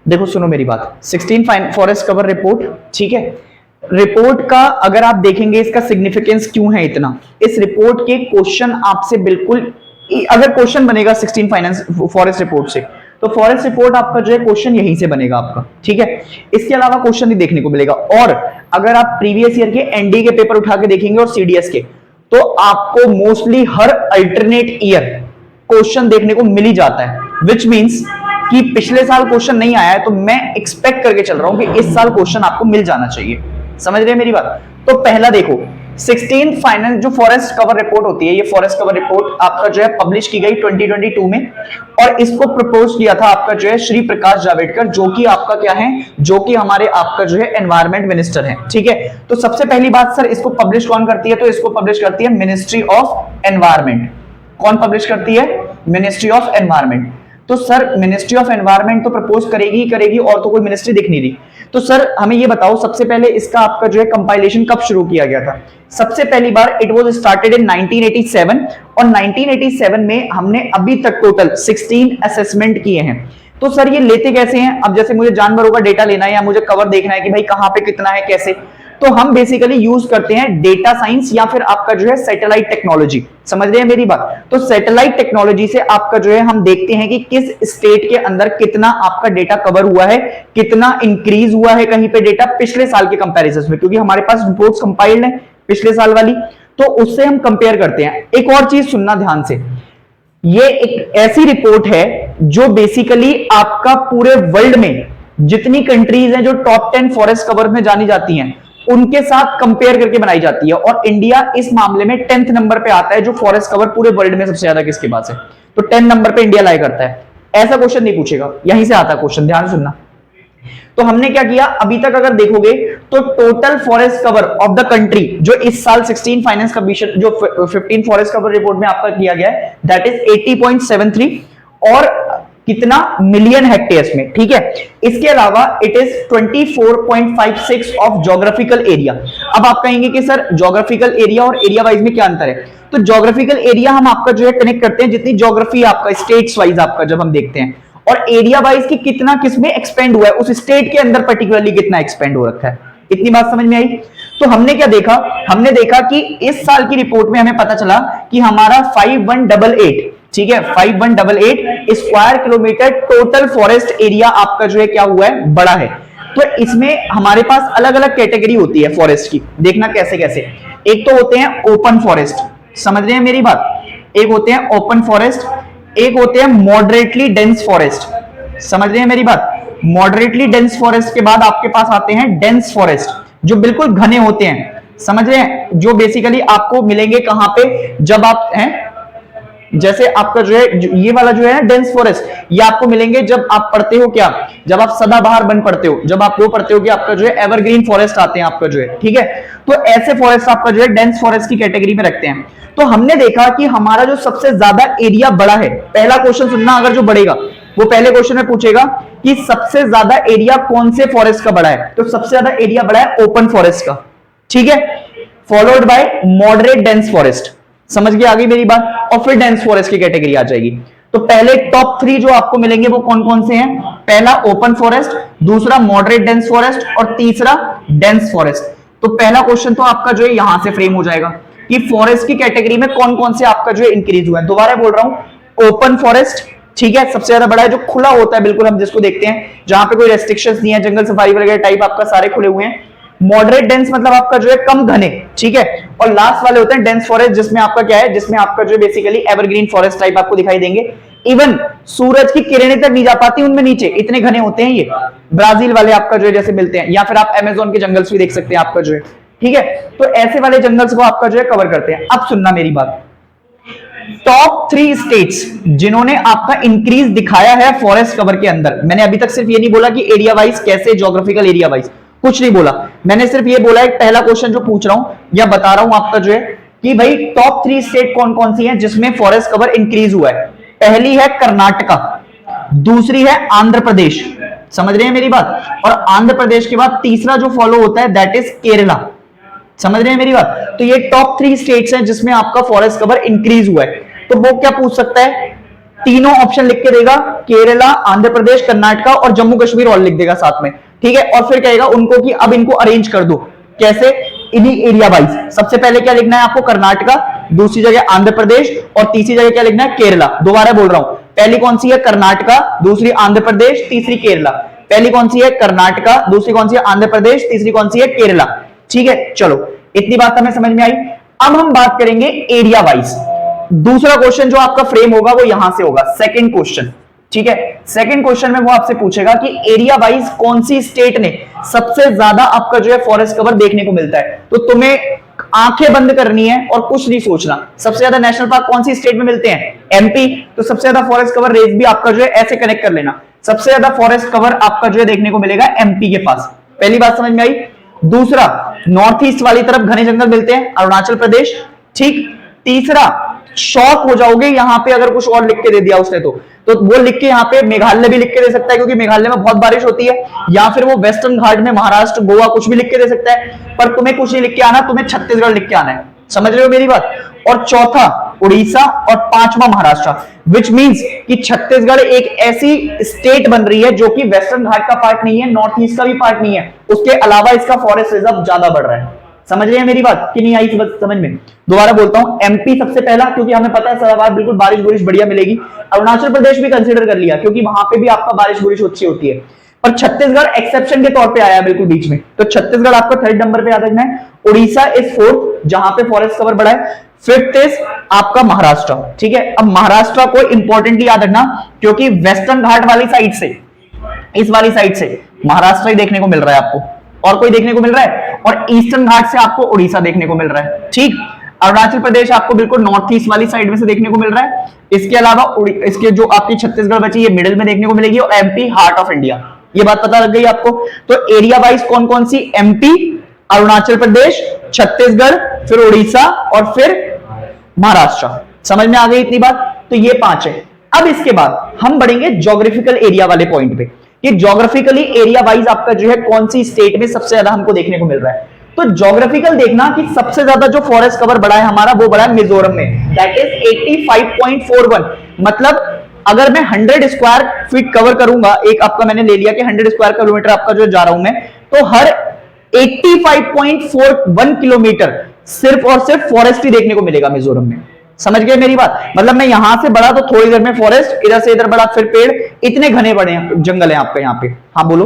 देखो सुनो मेरी बात, 16 फॉरेस्ट कवर रिपोर्ट, ठीक है। रिपोर्ट का अगर आप देखेंगे इसका सिग्निफिकेंस क्यों है इतना, इस रिपोर्ट के क्वेश्चन आपसे बिल्कुल, अगर क्वेश्चन बनेगा 16 फाइनेंस फॉरेस्ट रिपोर्ट से, तो फॉरेस्ट रिपोर्ट आपका जो है क्वेश्चन यहीं से बनेगा आपका, ठीक है। इसके अलावा क्वेश्चन नहीं देखने को मिलेगा। और अगर आप प्रीवियस ईयर के एनडी के पेपर उठा के देखेंगे और सीडीएस के, तो आपको मोस्टली हर अल्टरनेट ईयर क्वेश्चन देखने को मिल ही जाता है, विच मींस कि पिछले साल क्वेश्चन नहीं आया है, तो मैं एक्सपेक्ट करके चल रहा हूं कि इस साल क्वेश्चन आपको मिल जाना चाहिए। समझ रहे हैं मेरी बात? तो पहला देखो, 16 फाइनेंस जो फॉरेस्ट कवर रिपोर्ट होती है, ये फॉरेस्ट कवर रिपोर्ट आपका जो है पब्लिश की गई 2022 में, और इसको प्रपोज किया था आपका जो है श्री प्रकाश जावड़ेकर, जो कि आपका क्या है, जो कि हमारे आपका जो है एनवायरमेंट मिनिस्टर है, ठीक है। तो सबसे पहली बात सर, इसको पब्लिश कौन करती है? तो इसको पब्लिश करती है मिनिस्ट्री ऑफ एनवायरमेंट। कौन पब्लिश करती है? Ministry of environment. तो सर मिनिस्ट्री ऑफ एनवायरमेंट तो प्रपोज करेगी ही करेगी, और तो कोई मिनिस्ट्री दिख नहीं रही। तो सर हमें ये बताओ, सबसे पहले इसका आपका जो है कंपाइलेशन कब शुरू किया गया था? सबसे पहली बार इट वाज स्टार्टेड इन 1987, और 1987 में हमने अभी तक टोटल 16 असेसमेंट किए हैं। तो सर ये लेते कैसे हैं? अब जैसे मुझे जानवरों का डेटा लेना है या मुझे कवर देखना है कि भाई कहां पे कितना है कैसे, तो हम बेसिकली यूज करते हैं डेटा साइंस या फिर आपका जो है सैटेलाइट टेक्नोलॉजी। समझ रहे हैं मेरी बात? तो सैटेलाइट टेक्नोलॉजी से आपका जो है हम देखते हैं कि किस स्टेट के अंदर कितना आपका डेटा कवर हुआ है, कितना इंक्रीज हुआ है कहीं पे डेटा पिछले साल के कंपैरिजन में, क्योंकि हमारे पास रिपोर्ट्स कंपाइल्ड है पिछले साल वाली, तो उससे हम कंपेयर करते हैं। एक और चीज सुनना ध्यान से, ये एक ऐसी रिपोर्ट है जो बेसिकली आपका पूरे वर्ल्ड में जितनी कंट्रीज हैं जो टॉप 10 फॉरेस्ट कवर में जानी जाती हैं, उनके साथ कंपेयर करके बनाई जाती है, और इंडिया इस मामले में 10th नंबर पे आता है जो फॉरेस्ट कवर पूरे वर्ल्ड में सबसे ज्यादा किसके पास है। तो 10 नंबर पे इंडिया लाई करता है। ऐसा क्वेश्चन नहीं पूछेगा, यहीं से आता है क्वेश्चन, ध्यान सुनना। तो हमने क्या किया, अभी तक अगर देखोगे तो total forest cover of the country जो इस साल 16 फाइनेंस कमीशन जो 15 फॉरेस्ट कवर रिपोर्ट में आपका किया गया है, दैट इज 80.73, और कितना मिलियन हेक्टेयर्स में, ठीक है। इसके अलावा it is 24.56 of geographical area. अब आप कहेंगे कि सर ज्योग्राफिकल एरिया और एरिया वाइज में क्या अंतर है? तो ज्योग्राफिकल एरिया हम आपका जो है कनेक्ट करते हैं जितनी ज्योग्राफी आपका स्टेट्स वाइज आपका जब हम देखते हैं, और एरिया वाइज की कितना किसमें एक्सपेंड हुआ है, उस स्टेट के अंदर पर्टिकुलरली कितना एक्सपेंड हो रखा है। इतनी बात समझ में आई? तो हमने क्या देखा, हमने देखा कि इस साल की रिपोर्ट में हमें पता चला कि हमारा 5188, ठीक है, 5188 square kilometre total forest area आपका जो है क्या हुआ है, बड़ा है। तो इसमें हमारे पास अलग अलग कैटेगरी होती है फॉरेस्ट की, देखना कैसे कैसे। एक तो होते हैं ओपन फॉरेस्ट, समझ रहे हैं मेरी बात? एक होते हैं ओपन फॉरेस्ट, एक होते हैं मॉडरेटली डेंस फॉरेस्ट। समझ रहे हैं मेरी बात? मॉडरेटली डेंस फॉरेस्ट के बाद आपके पास आते हैं डेंस फॉरेस्ट, जो बिल्कुल घने होते हैं। समझ रहे हैं? जो बेसिकली आपको मिलेंगे कहां पे, जब आप हैं, जैसे आपका जो है ये वाला जो है डेंस फॉरेस्ट, ये आपको मिलेंगे जब आप पढ़ते हो क्या, जब आप सदाबहार वन पढ़ते हो, जब आप वो पढ़ते हो कि आपका जो है एवरग्रीन फॉरेस्ट आते हैं आपका जो है, ठीक है। तो ऐसे फॉरेस्ट आपका जो है डेंस फॉरेस्ट की कैटेगरी में रखते हैं। तो हमने देखा कि हमारा जो सबसे ज्यादा एरिया बड़ा है, पहला क्वेश्चन सुनना, अगर जो बढ़ेगा वो पहले क्वेश्चन में पूछेगा कि सबसे ज्यादा एरिया कौन से फॉरेस्ट का बड़ा है, तो सबसे ज्यादा एरिया बड़ा है ओपन फॉरेस्ट का, ठीक है, followed by moderate dense forest. समझ गए आगे मेरी बात? और फिर डेंस फॉरेस्ट की कैटेगरी आ जाएगी। तो पहले टॉप 3 जो आपको मिलेंगे वो कौन कौन से हैं? पहला ओपन फॉरेस्ट, दूसरा मॉडरेट डेंस फॉरेस्ट, और तीसरा डेंस फॉरेस्ट। तो पहला क्वेश्चन तो आपका जो है यहां से फ्रेम हो जाएगा कि फॉरेस्ट की कैटेगरी में कौन कौन से आपका जो है इंक्रीज हुआ है। दोबारा बोल रहा हूं, ओपन फॉरेस्ट, ठीक है, सबसे ज्यादा बड़ा है, जो खुला होता है बिल्कुल, हम जिसको देखते हैं जहां पे कोई रेस्ट्रिक्शंस नहीं है, जंगल सफारी वगैरह टाइप आपका सारे खुले हुए हैं। मॉडरेट डेंस मतलब आपका जो है कम घने, ठीक है, और लास्ट वाले होते हैं डेंस फॉरेस्ट, जिसमें आपका क्या है, जिसमें आपका जो बेसिकली एवरग्रीन फॉरेस्ट टाइप आपको दिखाई देंगे। इवन सूरज की किरणें तक नहीं जा पाती उनमें नीचे, इतने घने होते हैं ये। ब्राजील वाले आपका जो है जैसे मिलते हैं, या फिर आप अमेज़न के जंगल्स भी देख सकते हैं आपका जो है, ठीक है। तो ऐसे वाले जंगल्स को आपका जो है कवर करते हैं। अब सुनना मेरी बात, टॉप 3 स्टेट्स जिन्होंने आपका इंक्रीज दिखाया है फॉरेस्ट कवर के अंदर, मैंने अभी तक सिर्फ ये नहीं बोला कि एरिया वाइज कैसे, ज्योग्राफिकल एरिया वाइज कुछ नहीं बोला, मैंने सिर्फ ये बोला है पहला क्वेश्चन जो पूछ रहा हूं या बता रहा हूं आपका जो है कि भाई टॉप 3 स्टेट कौन कौन सी हैं जिसमें फॉरेस्ट कवर इंक्रीज हुआ है। पहली है कर्नाटका, दूसरी है आंध्र प्रदेश, समझ रहे हैं मेरी बात, और आंध्र प्रदेश के बाद तीसरा जो फॉलो होता है दैट इज केरला। समझ रहे हैं मेरी बात? तो ये टॉप 3 स्टेट्स हैं जिसमें आपका फॉरेस्ट कवर इंक्रीज हुआ है। तो वो क्या पूछ सकता है, तीनों ऑप्शन लिख के देगा, केरला, आंध्र प्रदेश, कर्नाटका और जम्मू कश्मीर और लिख देगा साथ में, ठीक है। और फिर कहेगा उनको कि अब इनको अरेंज कर दो, कैसे, इन्हीं एरिया वाइज। सबसे पहले क्या लिखना है आपको, कर्नाटका, दूसरी जगह आंध्र प्रदेश और तीसरी जगह क्या लिखना है, केरला। दोबारा बोल रहा हूं, पहली कौन सी है, कर्नाटका, दूसरी आंध्र प्रदेश, तीसरी केरला। पहली कौन सी है, कर्नाटका, दूसरी कौन सी है, आंध्र प्रदेश, तीसरी कौन सी है, केरला, ठीक है। चलो इतनी बात हमें समझ में आई। अब हम बात करेंगे एरिया वाइज। दूसरा क्वेश्चन जो आपका फ्रेम होगा वो यहां से होगा, सेकंड क्वेश्चन, ठीक है। सेकंड क्वेश्चन में वो आपसे पूछेगा कि एरिया वाइज कौन सी स्टेट ने सबसे ज्यादा आपका जो है फॉरेस्ट कवर देखने को मिलता है। तो तुम्हें आंखें बंद करनी है और कुछ नहीं सोचना। सबसे ज्यादा नेशनल पार्क कौन सी स्टेट में मिलते हैं, एमपी। तो सबसे ज्यादा फॉरेस्ट कवर रेंज भी आपका जो है ऐसे कनेक्ट कर लेना, सबसे ज्यादा फॉरेस्ट कवर आपका जो है देखने को मिलेगा एमपी के पास। पहली बात समझ में आई। दूसरा, नॉर्थ ईस्ट वाली तरफ घने जंगल मिलते हैं, अरुणाचल प्रदेश, ठीक। तीसरा, शॉक हो जाओगे यहां पे अगर कुछ और लिख के दे दिया उसने, तो वो लिख के यहाँ पे मेघालय भी लिख के दे सकता है, क्योंकि मेघालय में बहुत बारिश होती है। या फिर वो वेस्टर्न घाट में महाराष्ट्र, गोवा कुछ भी लिख के दे सकता है, पर तुम्हें कुछ नहीं लिख के आना, तुम्हें छत्तीसगढ़ लिख के आना है। समझ रहे हो मेरी बात। और चौथा उड़ीसा और पांचवा महाराष्ट्र, विच मींस कि छत्तीसगढ़ एक ऐसी स्टेट बन रही है जो कि वेस्टर्न घाट का पार्ट नहीं है, नॉर्थ ईस्ट का भी पार्ट नहीं है, उसके अलावा इसका फॉरेस्ट रिजर्व ज्यादा बढ़ रहा है। समझ रहे हैं मेरी बात कि नहीं आई समझ में। दोबारा बोलता हूं, एमपी सबसे पहला, क्योंकि हमें पता है सारा बार बिल्कुल बारिश बुरिश बढ़िया मिलेगी। अरुणाचल प्रदेश भी कंसीडर कर लिया क्योंकि वहां पे भी आपका बारिश बुरिश अच्छी होती है। पर छत्तीसगढ़ एक्सेप्शन के तौर पे आया बिल्कुल बीच में, तो छत्तीसगढ़ आपको थर्ड नंबर पे याद रखना है। उड़ीसा इज फोर्थ, जहां पे फॉरेस्ट कवर बढ़ा है। फिफ्थ इज आपका महाराष्ट्र, ठीक है। अब महाराष्ट्र को इंपॉर्टेंटली याद रखना, क्योंकि वेस्टर्न घाट वाली साइड से, इस वाली साइड से महाराष्ट्र ही देखने को मिल रहा है आपको, और कोई देखने को मिल रहा है। और ईस्टर्न घाट से आपको उड़ीसा देखने को मिल रहा है, ठीक। अरुणाचल प्रदेश आपको बिल्कुल नॉर्थ ईस्ट वाली साइड में से देखने को मिल रहा है। इसके अलावा इसके जो आपकी छत्तीसगढ़ बची ये मिडिल में देखने को मिलेगी, और एमपी हार्ट ऑफ इंडिया। ये बात पता लग गई आपको। तो एरिया वाइज कौन कौन सी, एमपी, अरुणाचल प्रदेश, छत्तीसगढ़, फिर उड़ीसा और फिर महाराष्ट्र। समझ में आ गई इतनी बात। तो ये 5 है। अब इसके बाद हम बढ़ेंगे ज्योग्राफिकल एरिया वाले पॉइंट पे, कि ज्योग्राफिकली एरिया वाइज आपका जो है कौन सी स्टेट में सबसे ज्यादा हमको देखने को मिल रहा है। तो ज्योग्राफिकल देखना कि सबसे ज्यादा जो फॉरेस्ट कवर बढ़ा है हमारा, वो बढ़ा है मिजोरम में, दैट इज 85.41। मतलब अगर मैं 100 स्क्वायर फीट कवर करूंगा, एक आपका मैंने ले लिया कि 100 स्क्वायर किलोमीटर आपका जो जा रहा हूं मैं, तो हर 85.41 किलोमीटर सिर्फ और सिर्फ फॉरेस्ट ही देखने को मिलेगा मिजोरम में। समझ गए मेरी बात। मतलब मैं यहां से बढ़ा तो थोड़ी देर में फॉरेस्ट, इधर से इधर बढ़ा फिर पेड़, इतने घने बड़े जंगल है आपके यहाँ पे। हाँ बोलो।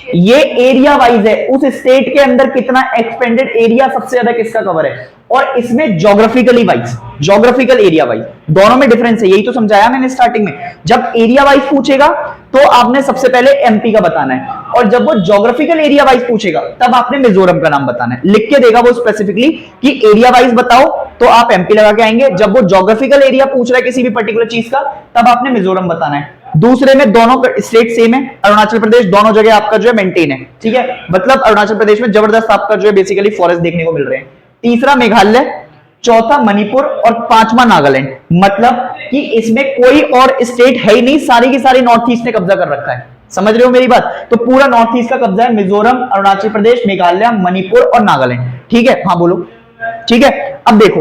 ये एरिया वाइज है, उस स्टेट के अंदर कितना एक्सपेंडेड एरिया सबसे ज्यादा किसका कवर है, और इसमें geographically wise, geographical area wise दोनों में डिफरेंस है। यही तो समझाया मैंने स्टार्टिंग में। जब एरिया वाइज पूछेगा तो आपने सबसे पहले एमपी का बताना है, और जब वो ज्योग्राफिकल एरिया वाइज पूछेगा तब आपने मिजोरम का नाम बताना है। लिख के देगा वो स्पेसिफिकली कि एरिया वाइज बताओ, तो आप एमपी लगा के आएंगे। जब वो ज्योग्राफिकल एरिया पूछ रहा है किसी भी पर्टिकुलर चीज का, तब आपने मिजोरम बताना है। दूसरे में दोनों स्टेट सेम है, अरुणाचल प्रदेश, दोनों जगह आपका जो है मेंटेन है, ठीक है। मतलब अरुणाचल प्रदेश में जबरदस्त आपका जो है बेसिकली फॉरेस्ट देखने को मिल रहे हैं। तीसरा मेघालय, चौथा मणिपुर और पांचवा नागालैंड। मतलब कि इसमें कोई और स्टेट है ही नहीं, सारी की सारी नॉर्थ ईस्ट ने कब्जा कर रखा है। समझ रहे हो मेरी बात। तो पूरा नॉर्थ ईस्ट का कब्जा है, मिजोरम, अरुणाचल प्रदेश, मेघालय, मणिपुर और नागालैंड, ठीक है। हाँ बोलो। ठीक है। अब देखो,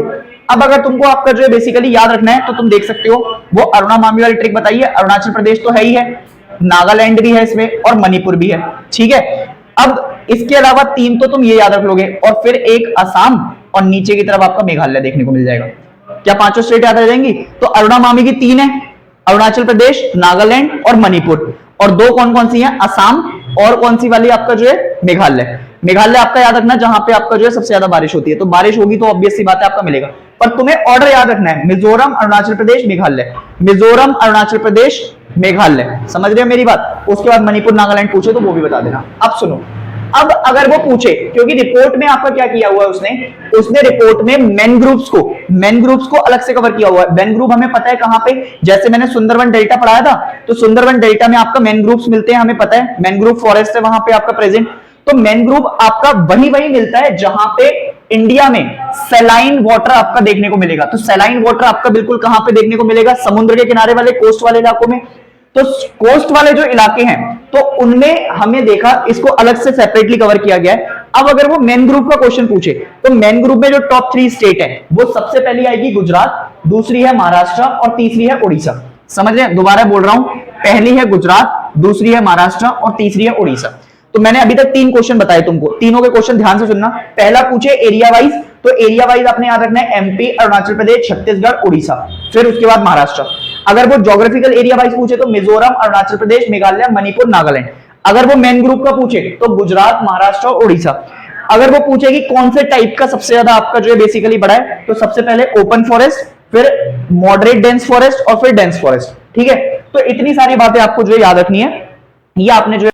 अब अगर तुमको आपका जो है बेसिकली याद रखना है तो तुम देख सकते हो, वो अरुणा मामी वाली ट्रिक बताइए। अरुणाचल प्रदेश तो है ही है, नागालैंड भी है इसमें और मणिपुर भी है, ठीक है। अब इसके अलावा 3 तो तुम ये याद रख लोगे, और फिर एक असम और नीचे की तरफ आपका मेघालय देखने को मिल जाएगा। क्या 5 स्टेट याद रह जाएंगी। तो अरुणा मामी की 3 है, अरुणाचल प्रदेश, नागालैंड और मणिपुर, और 2 कौन कौन सी हैं, असम और कौन सी वाली आपका जो है मेघालय। मेघालय आपका याद रखना जहां पे आपका जो है सबसे ज्यादा बारिश होती है, तो बारिश होगी तो ऑब्वियस सी बात है आपका मिलेगा। पर तुम्हें ऑर्डर याद रखना है, मिजोरम, अरुणाचल प्रदेश, मेघालय, मिजोरम, अरुणाचल प्रदेश, मेघालय। समझ रहे हो मेरी बात। उसके बाद मणिपुर, नागालैंड पूछे तो वो भी बता देना। अब सुनो, अब अगर वो पूछे, क्योंकि रिपोर्ट में आपका क्या किया हुआ है उसने रिपोर्ट में मैनग्रूव्स को अलग से कवर किया हुआ है। मैनग्रूव हमें पता है कहां पे, जैसे मैंने सुंदरवन डेल्टा पढ़ाया था, तो सुंदरवन डेल्टा में आपका मैनग्रूव्स मिलते हैं, हमें पता है मैनग्रूव फॉरेस्ट है वहां पे आपका प्रेजेंट। तो मैनग्रूव आपका वही मिलता है जहां पे इंडिया में सैलाइन वाटर आपका देखने को मिलेगा। तो सैलाइन वाटर आपका बिल्कुल कहां पे देखने को मिलेगा, समुद्र के किनारे वाले कोस्ट वाले इलाकों में। तो कोस्ट वाले जो इलाके हैं तो उनमें हमें देखा इसको अलग से सेपरेटली कवर किया गया है। अब अगर वो मैनग्रूव का क्वेश्चन पूछे तो मैनग्रूव में जो टॉप 3 स्टेट है वो सबसे पहली आएगी गुजरात, दूसरी है महाराष्ट्र और तीसरी है उड़ीसा। समझ रहे हैं? दोबारा बोल रहा हूं, पहली है गुजरात, दूसरी है महाराष्ट्र और तीसरी है उड़ीसा। तो मैंने अभी तक 3 क्वेश्चन बताए तुमको, तीनों के क्वेश्चन ध्यान से सुनना। पहला पूछे एरिया वाइज, तो एरिया वाइज आपने याद रखना है एमपी, अरुणाचल प्रदेश, छत्तीसगढ़, उड़ीसा, फिर उसके बाद महाराष्ट्र। अगर वो ज्योग्राफिकल एरिया वाइज पूछे तो मिजोरम, अरुणाचल प्रदेश, मेघालय, मणिपुर, नागालैंड। अगर वो मेन ग्रुप का पूछे तो गुजरात, महाराष्ट्र और उड़ीसा। अगर वो पूछे कि कौन से टाइप का सबसे ज्यादा आपका जो है बेसिकली बड़ा है, तो सबसे पहले ओपन फॉरेस्ट, फिर मॉडरेट डेंस फॉरेस्ट और फिर डेंस फॉरेस्ट। ठीक है, तो इतनी सारी बातें आपको जो है याद रखनी है। ये आपने जो